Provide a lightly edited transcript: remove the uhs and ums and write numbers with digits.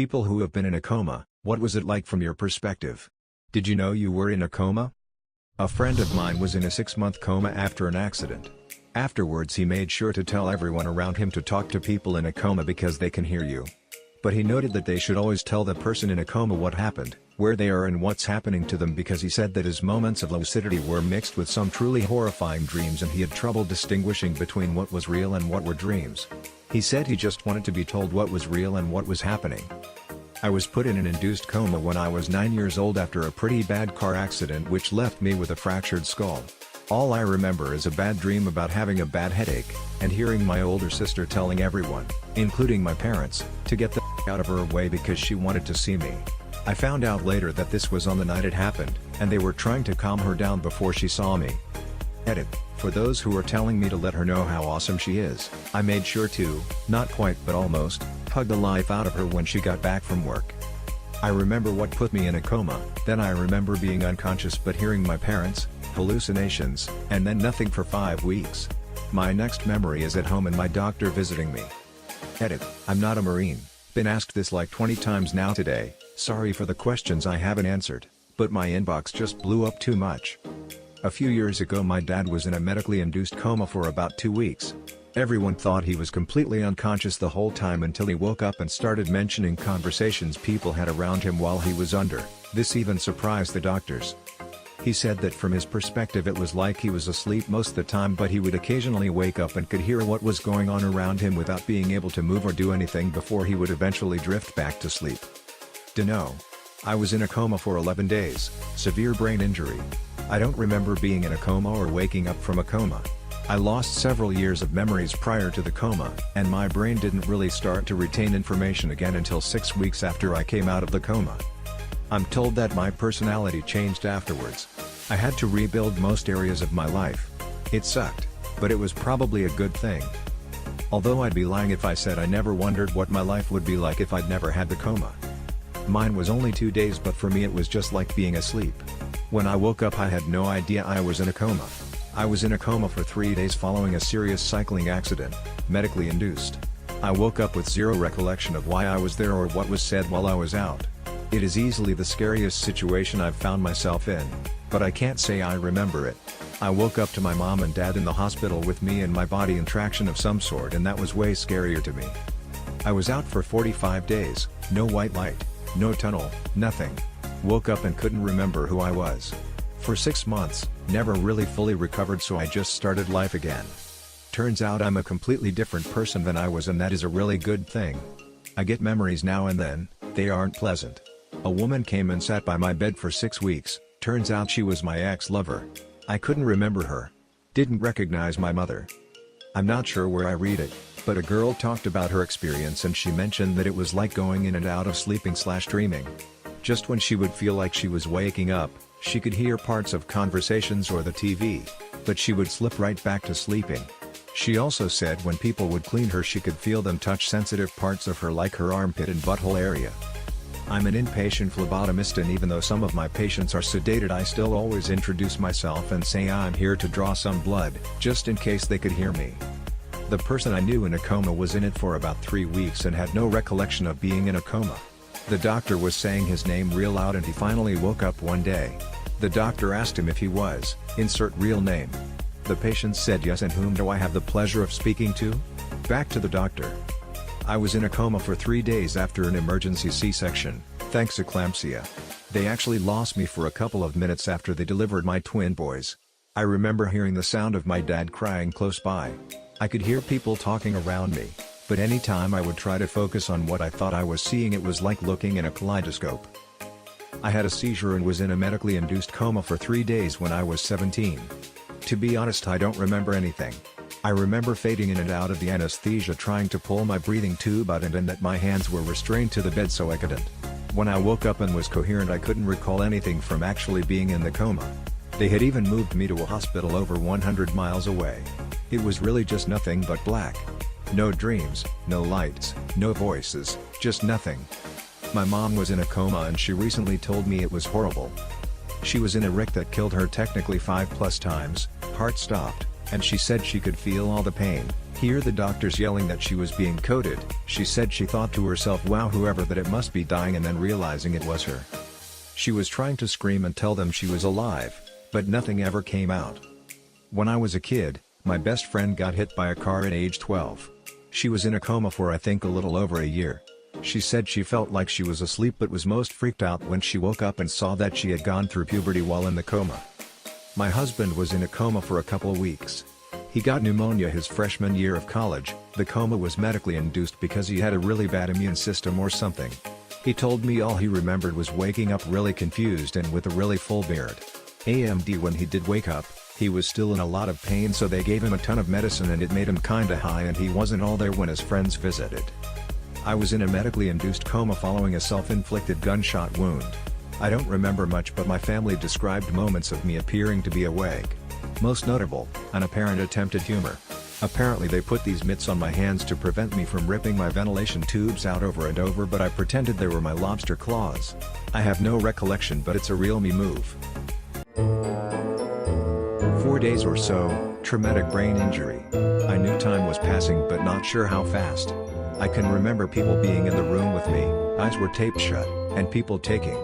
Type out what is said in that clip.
People who have been in a coma, what was it like from your perspective? Did you know you were in a coma? A friend of mine was in a 6-month coma after an accident. Afterwards he made sure to tell everyone around him to talk to people in a coma because they can hear you. But he noted that they should always tell the person in a coma what happened, where they are and what's happening to them, because he said that his moments of lucidity were mixed with some truly horrifying dreams and he had trouble distinguishing between what was real and what were dreams. He said he just wanted to be told what was real and what was happening. I was put in an induced coma when I was 9 years old after a pretty bad car accident which left me with a fractured skull. All I remember is a bad dream about having a bad headache, and hearing my older sister telling everyone, including my parents, to get the out of her way because she wanted to see me. I found out later that this was on the night it happened, and they were trying to calm her down before she saw me. Edit. For those who are telling me to let her know how awesome she is, I made sure to, not quite but almost, hug the life out of her when she got back from work. I remember what put me in a coma, then I remember being unconscious but hearing my parents, hallucinations, and then nothing for 5 weeks. My next memory is at home and my doctor visiting me. Edit. I'm not a Marine. Been asked this like 20 times now today, sorry for the questions I haven't answered, but my inbox just blew up too much. A few years ago my dad was in a medically induced coma for about 2 weeks. Everyone thought he was completely unconscious the whole time until he woke up and started mentioning conversations people had around him while he was under. This even surprised the doctors. He said that from his perspective it was like he was asleep most of the time, but he would occasionally wake up and could hear what was going on around him without being able to move or do anything before he would eventually drift back to sleep. Dunno. I was in a coma for 11 days, severe brain injury. I don't remember being in a coma or waking up from a coma. I lost several years of memories prior to the coma, and my brain didn't really start to retain information again until 6 weeks after I came out of the coma. I'm told that my personality changed afterwards. I had to rebuild most areas of my life. It sucked, but it was probably a good thing. Although I'd be lying if I said I never wondered what my life would be like if I'd never had the coma. Mine was only 2 days, but for me it was just like being asleep. When I woke up I had no idea I was in a coma. I was in a coma for 3 days following a serious cycling accident, medically induced. I woke up with zero recollection of why I was there or what was said while I was out. It is easily the scariest situation I've found myself in, but I can't say I remember it. I woke up to my mom and dad in the hospital with me and my body in traction of some sort, and that was way scarier to me. I was out for 45 days, no white light, no tunnel, nothing. Woke up and couldn't remember who I was. For 6 months, never really fully recovered, so I just started life again. Turns out I'm a completely different person than I was, and that is a really good thing. I get memories now and then, they aren't pleasant. A woman came and sat by my bed for 6 weeks, turns out she was my ex-lover. I couldn't remember her. Didn't recognize my mother. I'm not sure where I read it, but a girl talked about her experience and she mentioned that it was like going in and out of sleeping/dreaming. Just when she would feel like she was waking up, she could hear parts of conversations or the TV, but she would slip right back to sleeping. She also said when people would clean her she could feel them touch sensitive parts of her like her armpit and butthole area. I'm an inpatient phlebotomist, and even though some of my patients are sedated I still always introduce myself and say I'm here to draw some blood, just in case they could hear me. The person I knew in a coma was in it for about 3 weeks and had no recollection of being in a coma. The doctor was saying his name real loud and he finally woke up one day. The doctor asked him if he was, insert real name. The patient said yes. And whom do I have the pleasure of speaking to? Back to the doctor. I was in a coma for 3 days after an emergency C-section, thanks eclampsia. They actually lost me for a couple of minutes after they delivered my twin boys. I remember hearing the sound of my dad crying close by. I could hear people talking around me, but anytime I would try to focus on what I thought I was seeing, it was like looking in a kaleidoscope. I had a seizure and was in a medically induced coma for 3 days when I was 17. To be honest, I don't remember anything. I remember fading in and out of the anesthesia, trying to pull my breathing tube out, and that my hands were restrained to the bed so I couldn't. When I woke up and was coherent I couldn't recall anything from actually being in the coma. They had even moved me to a hospital over 100 miles away. It was really just nothing but black. No dreams, no lights, no voices, just nothing. My mom was in a coma and she recently told me it was horrible. She was in a wreck that killed her technically 5+ times, heart stopped, and she said she could feel all the pain, Hear the doctors yelling that she was being coded. She said she thought to herself, wow, whoever that, it must be dying, and then realizing it was her. She was trying to scream and tell them she was alive, but nothing ever came out. When I was a kid, my best friend got hit by a car at age 12. She was in a coma for I think a little over a year. She said she felt like she was asleep but was most freaked out when she woke up and saw that she had gone through puberty while in the coma. My husband was in a coma for a couple weeks. He got pneumonia his freshman year of college. The coma was medically induced because he had a really bad immune system or something. He told me all he remembered was waking up really confused and with a really full beard. When he did wake up, he was still in a lot of pain, so they gave him a ton of medicine and it made him kinda high, and he wasn't all there when his friends visited. I was in a medically induced coma following a self-inflicted gunshot wound. I don't remember much, but my family described moments of me appearing to be awake. Most notable, an apparent attempt at humor. Apparently they put these mitts on my hands to prevent me from ripping my ventilation tubes out over and over, but I pretended they were my lobster claws. I have no recollection, but it's a real me move. 4 days or so, traumatic brain injury. I knew time was passing but not sure how fast. I can remember people being in the room with me, eyes were taped shut, and people taking